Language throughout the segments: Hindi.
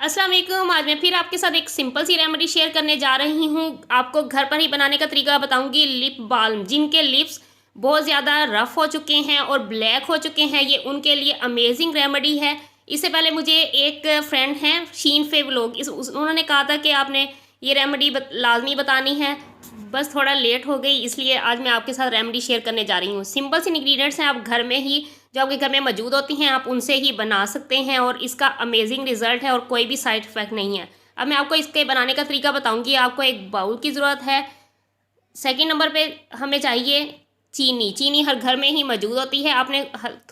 अस्सलाम वालेकुम। आज मैं फिर आपके साथ एक सिंपल सी रेमेडी शेयर करने जा रही हूँ। आपको घर पर ही बनाने का तरीका बताऊँगी। लिप बाल्म, जिनके लिप्स बहुत ज़्यादा रफ़ हो चुके हैं और ब्लैक हो चुके हैं, ये उनके लिए अमेजिंग रेमेडी है। इससे पहले मुझे एक फ्रेंड हैं शीन फे व्लॉग, उन्होंने कहा था कि आपने ये रेमेडी लाजमी बतानी है। बस थोड़ा लेट हो गई, इसलिए आज मैं आपके साथ रेमेडी शेयर करने जा रही हूँ। सिंपल सी इंग्रेडिएंट्स हैं, आप घर में ही जो आपके घर में मौजूद होती हैं आप उनसे ही बना सकते हैं और इसका अमेजिंग रिजल्ट है और कोई भी साइड इफ़ेक्ट नहीं है। अब मैं आपको इसके बनाने का तरीका बताऊंगी। आपको एक बाउल की ज़रूरत है। सेकंड नंबर पे हमें चाहिए चीनी। चीनी हर घर में ही मौजूद होती है। आपने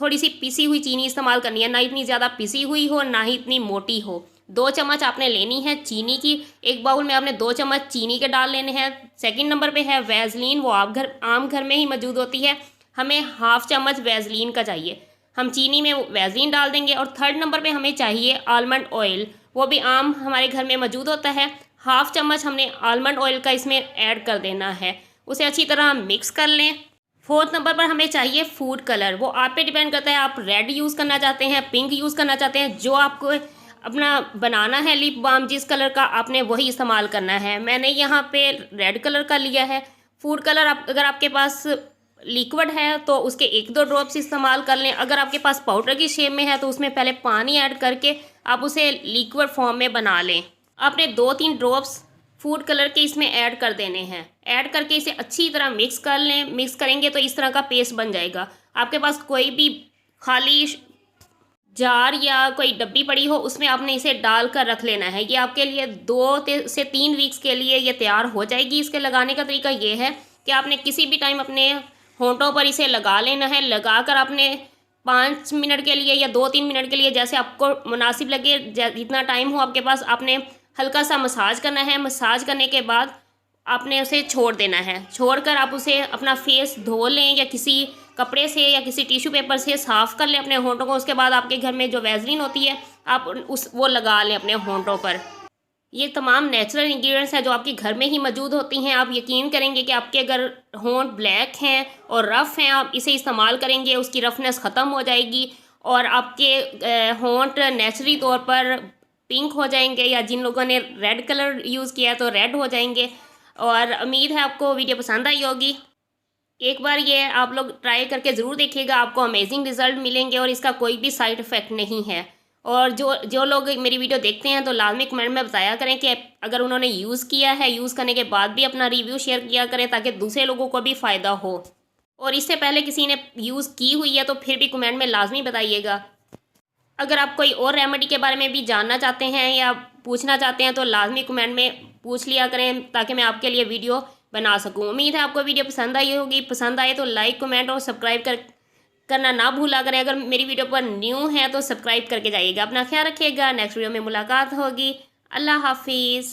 थोड़ी सी पिसी हुई चीनी इस्तेमाल करनी है, ना इतनी ज़्यादा पिसी हुई हो ना ही इतनी मोटी हो। 2 चम्मच आपने लेनी है चीनी की। एक बाउल में आपने 2 चम्मच चीनी के डाल लेने हैं। सेकंड नंबर पे है वैसलीन, वो आप आम घर में ही मौजूद होती है। हमें हाफ चम्मच वैसलीन का चाहिए, हम चीनी में वैसलीन डाल देंगे। और थर्ड नंबर पे हमें चाहिए आलमंड ऑयल, वो भी आम हमारे घर में मौजूद होता है। हाफ चम्मच हमने आलमंड ऑयल का इसमें ऐड कर देना है। उसे अच्छी तरह मिक्स कर लें। फोर्थ नंबर पर हमें चाहिए फूड कलर, वो आप पे डिपेंड करता है, आप रेड यूज़ करना चाहते हैं, पिंक यूज़ करना चाहते हैं। जो आपको अपना बनाना है लिप बाम, जिस कलर का आपने वही इस्तेमाल करना है। मैंने यहाँ पे रेड कलर का लिया है। फूड कलर अगर आपके पास लिक्विड है तो उसके 1-2 ड्रॉप्स इस्तेमाल कर लें। अगर आपके पास पाउडर की शेप में है तो उसमें पहले पानी ऐड करके आप उसे लिक्विड फॉर्म में बना लें। आपने 2-3 ड्रॉप्स फूड कलर के इसमें ऐड कर देने हैं। ऐड करके इसे अच्छी तरह मिक्स कर लें। मिक्स करेंगे तो इस तरह का पेस्ट बन जाएगा। आपके पास कोई भी खाली जार या कोई डब्बी पड़ी हो उसमें आपने इसे डाल कर रख लेना है। ये आपके लिए 2 से 3 वीक्स के लिए ये तैयार हो जाएगी। इसके लगाने का तरीका ये है कि आपने किसी भी टाइम अपने होंठों पर इसे लगा लेना है। लगा कर आपने 5 मिनट के लिए या 2-3 मिनट के लिए, जैसे आपको मुनासिब लगे, जितना टाइम हो आपके पास, आपने हल्का सा मसाज करना है। मसाज करने के बाद आपने उसे छोड़ देना है। छोड़कर आप उसे अपना फेस धो लें या किसी कपड़े से या किसी टिश्यू पेपर से साफ़ कर लें अपने होंठों को। उसके बाद आपके घर में जो वैसलीन होती है आप वो लगा लें अपने होंठों पर। ये तमाम नेचुरल इंग्रेडिएंट्स हैं जो आपके घर में ही मौजूद होती हैं। आप यकीन करेंगे कि आपके अगर होंठ ब्लैक हैं और रफ़ हैं, आप इसे इस्तेमाल करेंगे उसकी रफनेस ख़त्म हो जाएगी और आपके होंठ नेचुरली तौर पर पिंक हो जाएंगे, या जिन लोगों ने रेड कलर यूज़ किया है तो रेड हो जाएंगे। और उम्मीद है आपको वीडियो पसंद आई होगी। एक बार ये आप लोग ट्राई करके ज़रूर देखिएगा, आपको अमेजिंग रिज़ल्ट मिलेंगे और इसका कोई भी साइड इफ़ेक्ट नहीं है। और जो लोग मेरी वीडियो देखते हैं तो लाजमी कमेंट में बताया करें कि अगर उन्होंने यूज़ किया है, यूज़ करने के बाद भी अपना रिव्यू शेयर किया करें ताकि दूसरे लोगों को भी फ़ायदा हो। और इससे पहले किसी ने यूज़ की हुई है तो फिर भी कमेंट में लाजमी बताइएगा। अगर आप कोई और रेमेडी के बारे में भी जानना चाहते हैं या पूछना चाहते हैं तो लाजमी कमेंट में पूछ लिया करें ताकि मैं आपके लिए वीडियो बना सकूं। उम्मीद है आपको वीडियो पसंद आई होगी। पसंद आए तो लाइक, कमेंट और सब्सक्राइब करना ना भूला करें। अगर मेरी वीडियो पर न्यू है तो सब्सक्राइब करके जाइएगा। अपना ख्याल रखिएगा। नेक्स्ट वीडियो में मुलाकात होगी। अल्लाह हाफिज़।